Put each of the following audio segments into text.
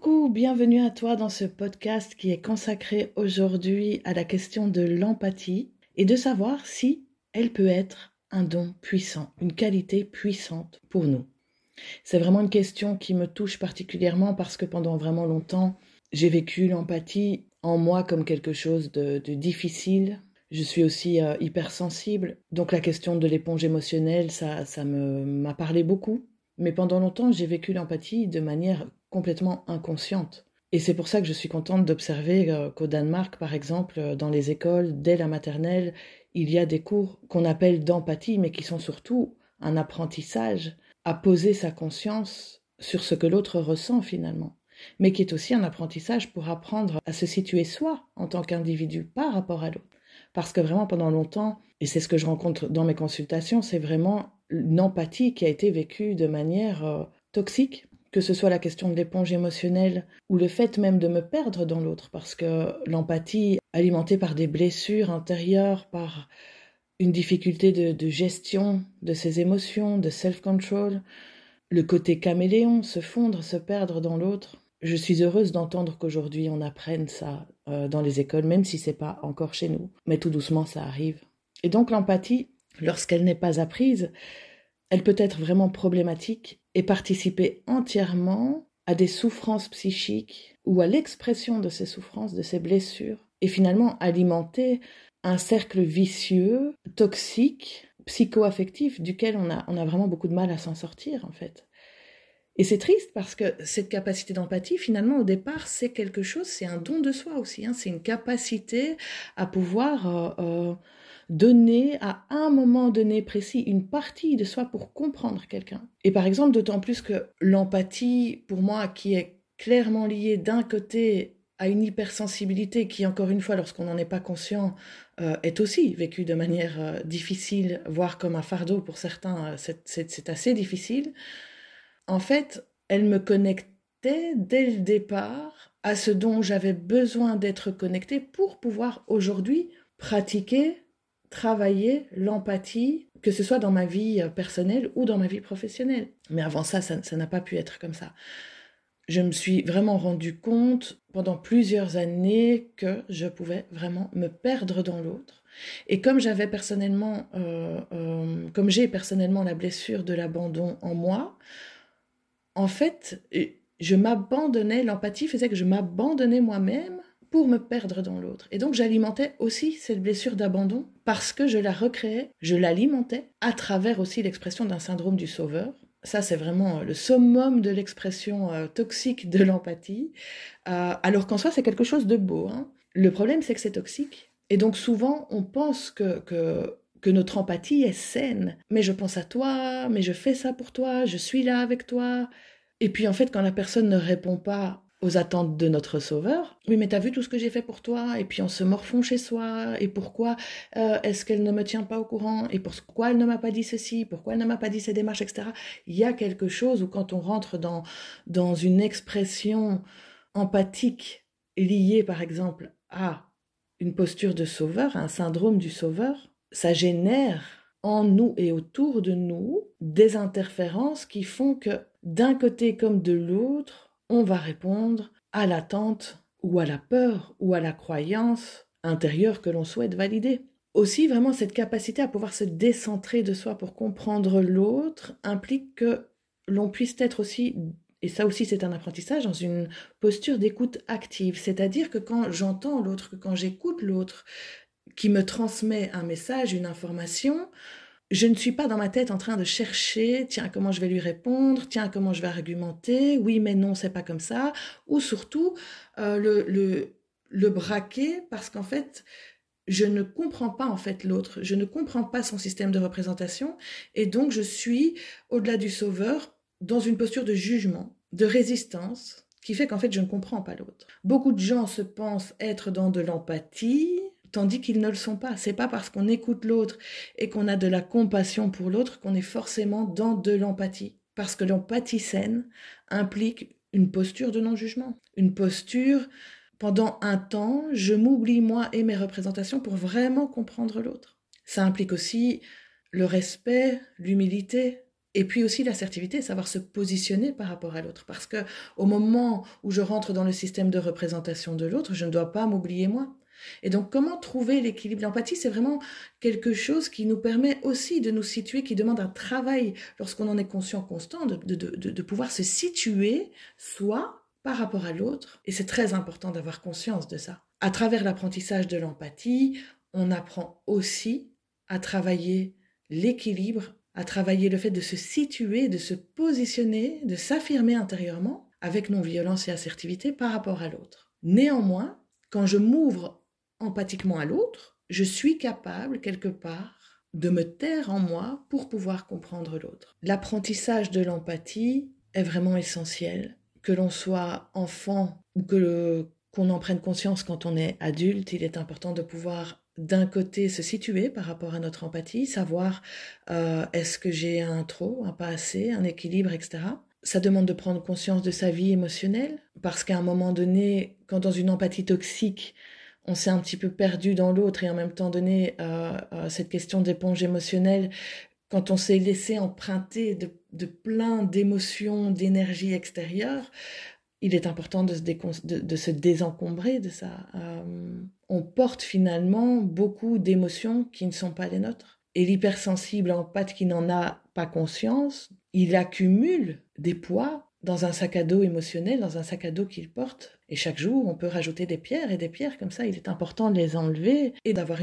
Coucou, bienvenue à toi dans ce podcast qui est consacré aujourd'hui à la question de l'empathie et de savoir si elle peut être un don puissant, une qualité puissante pour nous. C'est vraiment une question qui me touche particulièrement parce que pendant vraiment longtemps, j'ai vécu l'empathie en moi comme quelque chose de difficile. Je suis aussi hypersensible, donc la question de l'éponge émotionnelle, ça m'a parlé beaucoup. Mais pendant longtemps, j'ai vécu l'empathie de manière complètement inconsciente. Et c'est pour ça que je suis contente d'observer qu'au Danemark, par exemple, dans les écoles, dès la maternelle, il y a des cours qu'on appelle d'empathie, mais qui sont surtout un apprentissage à poser sa conscience sur ce que l'autre ressent finalement, mais qui est aussi un apprentissage pour apprendre à se situer soi en tant qu'individu par rapport à l'autre. Parce que vraiment pendant longtemps, et c'est ce que je rencontre dans mes consultations, c'est vraiment une empathie qui a été vécue de manière toxique, que ce soit la question de l'éponge émotionnelle ou le fait même de me perdre dans l'autre, parce que l'empathie alimentée par des blessures intérieures, par une difficulté de gestion de ses émotions, de self-control, le côté caméléon, se fondre, se perdre dans l'autre. Je suis heureuse d'entendre qu'aujourd'hui on apprenne ça dans les écoles, même si c'est pas encore chez nous. Mais tout doucement, ça arrive. Et donc l'empathie, lorsqu'elle n'est pas apprise, elle peut être vraiment problématique et participer entièrement à des souffrances psychiques ou à l'expression de ces souffrances, de ces blessures, et finalement alimenter un cercle vicieux, toxique, psycho-affectif, duquel on a vraiment beaucoup de mal à s'en sortir en fait. Et c'est triste parce que cette capacité d'empathie, finalement, au départ, c'est quelque chose, c'est un don de soi aussi. C'est une capacité à pouvoir donner à un moment donné précis une partie de soi pour comprendre quelqu'un. Et par exemple, d'autant plus que l'empathie, pour moi, qui est clairement liée d'un côté à une hypersensibilité qui, encore une fois, lorsqu'on n'en est pas conscient, est aussi vécue de manière difficile, voire comme un fardeau pour certains, c'est assez difficile. En fait, elle me connectait dès le départ à ce dont j'avais besoin d'être connectée pour pouvoir aujourd'hui pratiquer, travailler l'empathie, que ce soit dans ma vie personnelle ou dans ma vie professionnelle. Mais avant ça n'a pas pu être comme ça. Je me suis vraiment rendu compte pendant plusieurs années que je pouvais vraiment me perdre dans l'autre. Et comme j'avais personnellement, comme j'ai personnellement la blessure de l'abandon en moi, en fait, je m'abandonnais, l'empathie faisait que je m'abandonnais moi-même pour me perdre dans l'autre. Et donc j'alimentais aussi cette blessure d'abandon parce que je la recréais, je l'alimentais à travers aussi l'expression d'un syndrome du sauveur. Ça, c'est vraiment le summum de l'expression toxique de l'empathie, alors qu'en soi, c'est quelque chose de beau. Le problème, c'est que c'est toxique. Et donc souvent, on pense que notre empathie est saine. Mais je pense à toi, mais je fais ça pour toi, je suis là avec toi. Et puis en fait, quand la personne ne répond pas aux attentes de notre sauveur, oui, mais t'as vu tout ce que j'ai fait pour toi, et puis on se morfond chez soi, et pourquoi est-ce qu'elle ne me tient pas au courant, et pourquoi elle ne m'a pas dit ceci, pourquoi elle ne m'a pas dit ces démarches, etc. Il y a quelque chose où quand on rentre dans une expression empathique liée par exemple à une posture de sauveur, à un syndrome du sauveur, ça génère en nous et autour de nous des interférences qui font que d'un côté comme de l'autre, on va répondre à l'attente ou à la peur ou à la croyance intérieure que l'on souhaite valider. Aussi, vraiment, cette capacité à pouvoir se décentrer de soi pour comprendre l'autre implique que l'on puisse être aussi, et ça aussi c'est un apprentissage, dans une posture d'écoute active. C'est-à-dire que quand j'entends l'autre, que quand j'écoute l'autre, qui me transmet un message, une information, je ne suis pas dans ma tête en train de chercher, tiens, comment je vais lui répondre, tiens, comment je vais argumenter, oui, mais non, c'est pas comme ça, ou surtout le braquer parce qu'en fait, je ne comprends pas en fait l'autre, je ne comprends pas son système de représentation, et donc je suis, au-delà du sauveur, dans une posture de jugement, de résistance, qui fait qu'en fait, je ne comprends pas l'autre. Beaucoup de gens se pensent être dans de l'empathie, tandis qu'ils ne le sont pas. C'est pas parce qu'on écoute l'autre et qu'on a de la compassion pour l'autre qu'on est forcément dans de l'empathie. Parce que l'empathie saine implique une posture de non-jugement. Une posture, pendant un temps, je m'oublie moi et mes représentations pour vraiment comprendre l'autre. Ça implique aussi le respect, l'humilité, Et puis aussi l'assertivité, savoir se positionner par rapport à l'autre. Parce que au moment où je rentre dans le système de représentation de l'autre, je ne dois pas m'oublier moi. Et donc, comment trouver l'équilibre? L'empathie, c'est vraiment quelque chose qui nous permet aussi de nous situer, qui demande un travail, lorsqu'on en est conscient constant, de pouvoir se situer soi par rapport à l'autre. Et c'est très important d'avoir conscience de ça. À travers l'apprentissage de l'empathie, on apprend aussi à travailler l'équilibre, à travailler le fait de se situer, de se positionner, de s'affirmer intérieurement avec non-violence et assertivité par rapport à l'autre. Néanmoins, quand je m'ouvre empathiquement à l'autre, je suis capable quelque part de me taire en moi pour pouvoir comprendre l'autre. L'apprentissage de l'empathie est vraiment essentiel. Que l'on soit enfant ou qu'on en prenne conscience quand on est adulte, il est important de pouvoir d'un côté se situer par rapport à notre empathie, savoir est-ce que j'ai un trop, un pas assez, un équilibre, etc. Ça demande de prendre conscience de sa vie émotionnelle, parce qu'à un moment donné, quand dans une empathie toxique, on s'est un petit peu perdu dans l'autre et en même temps donné cette question d'éponge émotionnelle, quand on s'est laissé emprunter de plein d'émotions, d'énergie extérieure, il est important de se désencombrer de ça. On porte finalement beaucoup d'émotions qui ne sont pas les nôtres. Et l'hypersensible empathe qui n'en a pas conscience, il accumule des poids dans un sac à dos émotionnel, dans un sac à dos qu'il porte. Et chaque jour, on peut rajouter des pierres et des pierres comme ça. Il est important de les enlever et d'avoir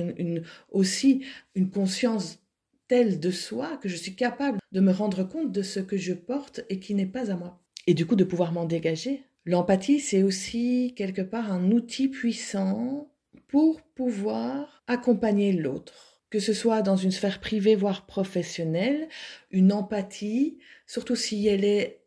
aussi une conscience telle de soi que je suis capable de me rendre compte de ce que je porte et qui n'est pas à moi. Et du coup, de pouvoir m'en dégager. L'empathie, c'est aussi quelque part un outil puissant pour pouvoir accompagner l'autre. Que ce soit dans une sphère privée, voire professionnelle, une empathie, surtout si elle est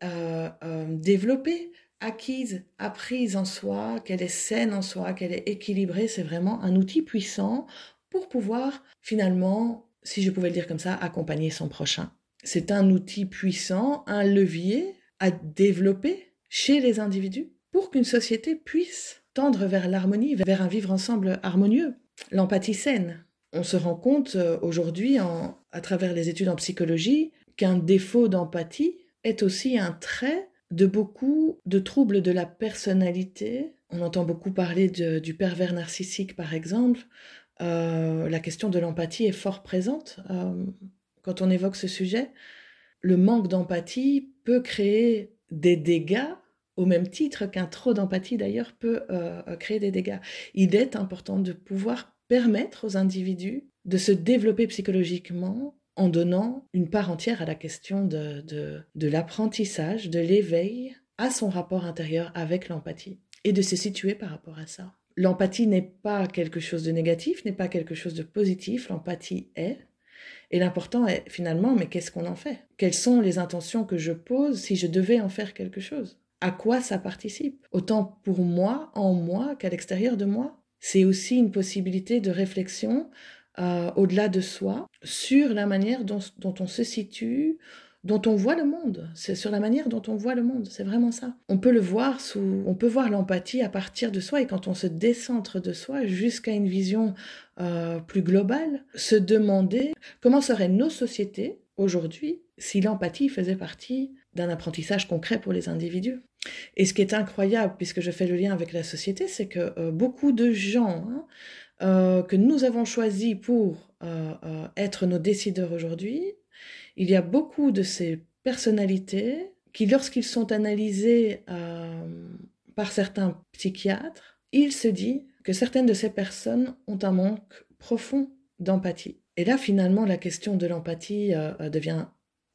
développée, acquise, apprise en soi, qu'elle est saine en soi, qu'elle est équilibrée, c'est vraiment un outil puissant pour pouvoir finalement, si je pouvais le dire comme ça, accompagner son prochain. C'est un outil puissant, un levier à développer chez les individus pour qu'une société puisse tendre vers l'harmonie, vers un vivre ensemble harmonieux. L'empathie saine. On se rend compte aujourd'hui, à travers les études en psychologie, qu'un défaut d'empathie est aussi un trait de beaucoup de troubles de la personnalité. On entend beaucoup parler du pervers narcissique, par exemple. La question de l'empathie est fort présente quand on évoque ce sujet. Le manque d'empathie peut créer des dégâts, au même titre qu'un trop d'empathie d'ailleurs peut créer des dégâts. Il est important de pouvoir permettre aux individus de se développer psychologiquement en donnant une part entière à la question de l'apprentissage, de l'éveil à son rapport intérieur avec l'empathie et de se situer par rapport à ça. L'empathie n'est pas quelque chose de négatif, n'est pas quelque chose de positif, l'empathie est. Et l'important est finalement, mais qu'est-ce qu'on en fait? Quelles sont les intentions que je pose si je devais en faire quelque chose? À quoi ça participe? Autant pour moi, en moi, qu'à l'extérieur de moi. C'est aussi une possibilité de réflexion au-delà de soi sur la manière dont on se situe, dont on voit le monde. C'est sur la manière dont on voit le monde. C'est vraiment ça. On peut voir l'empathie à partir de soi et quand on se décentre de soi jusqu'à une vision plus globale, se demander comment seraient nos sociétés aujourd'hui si l'empathie faisait partie d'un apprentissage concret pour les individus. Et ce qui est incroyable, puisque je fais le lien avec la société, c'est que beaucoup de gens que nous avons choisis pour être nos décideurs aujourd'hui, il y a beaucoup de ces personnalités qui, lorsqu'ils sont analysés par certains psychiatres, il se dit que certaines de ces personnes ont un manque profond d'empathie. Et là, finalement, la question de l'empathie devient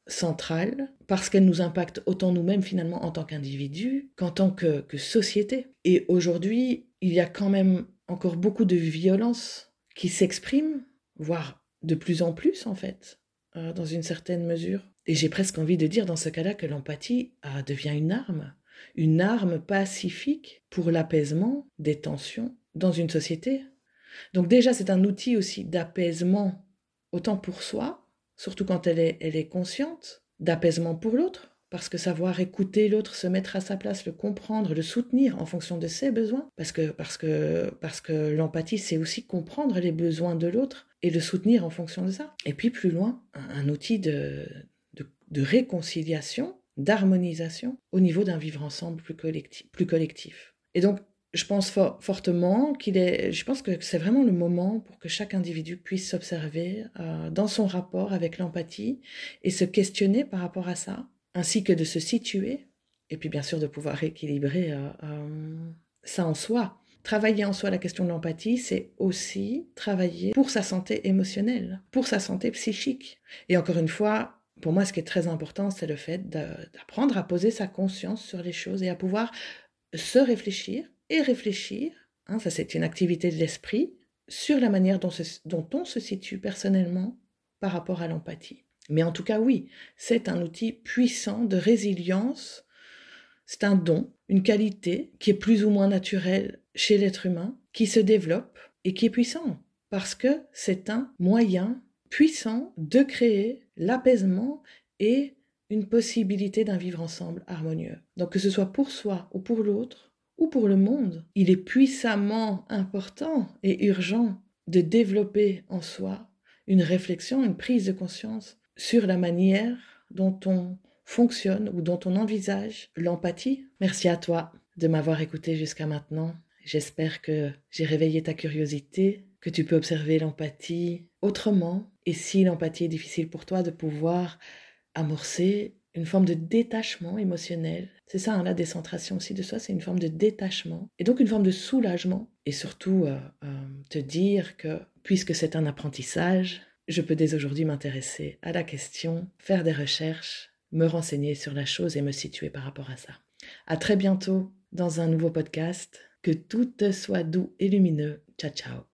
centrale parce qu'elle nous impacte autant nous-mêmes, finalement, en tant qu'individus qu'en tant que société. Et aujourd'hui, il y a quand même encore beaucoup de violence qui s'exprime, voire de plus en plus, en fait, dans une certaine mesure. Et j'ai presque envie de dire dans ce cas-là que l'empathie devient une arme pacifique pour l'apaisement des tensions dans une société. Donc déjà, c'est un outil aussi d'apaisement, autant pour soi, surtout quand elle est consciente, d'apaisement pour l'autre, parce que savoir écouter l'autre, se mettre à sa place, le comprendre, le soutenir en fonction de ses besoins, parce que l'empathie, c'est aussi comprendre les besoins de l'autre et le soutenir en fonction de ça. Et puis plus loin, un outil de de réconciliation, d'harmonisation au niveau d'un vivre ensemble plus collectif. Et donc, je pense fortement je pense que c'est vraiment le moment pour que chaque individu puisse s'observer dans son rapport avec l'empathie et se questionner par rapport à ça, ainsi que de se situer, et puis bien sûr de pouvoir rééquilibrer ça en soi. Travailler en soi la question de l'empathie, c'est aussi travailler pour sa santé émotionnelle, pour sa santé psychique. Et encore une fois, pour moi, ce qui est très important, c'est le fait d'apprendre à poser sa conscience sur les choses et à pouvoir se réfléchir, ça c'est une activité de l'esprit, sur la manière dont on se situe personnellement par rapport à l'empathie. Mais en tout cas, oui, c'est un outil puissant de résilience, c'est un don, une qualité qui est plus ou moins naturelle chez l'être humain, qui se développe et qui est puissant, parce que c'est un moyen puissant de créer l'apaisement et une possibilité d'un vivre ensemble harmonieux. Donc que ce soit pour soi ou pour l'autre, ou pour le monde, il est puissamment important et urgent de développer en soi une réflexion, une prise de conscience sur la manière dont on fonctionne ou dont on envisage l'empathie. Merci à toi de m'avoir écouté jusqu'à maintenant. J'espère que j'ai réveillé ta curiosité, que tu peux observer l'empathie autrement. Et si l'empathie est difficile pour toi, de pouvoir amorcer une forme de détachement émotionnel. C'est ça, la décentration aussi de soi, c'est une forme de détachement. Et donc une forme de soulagement. Et surtout, te dire que, puisque c'est un apprentissage, je peux dès aujourd'hui m'intéresser à la question, faire des recherches, me renseigner sur la chose et me situer par rapport à ça. À très bientôt dans un nouveau podcast. Que tout te soit doux et lumineux. Ciao, ciao.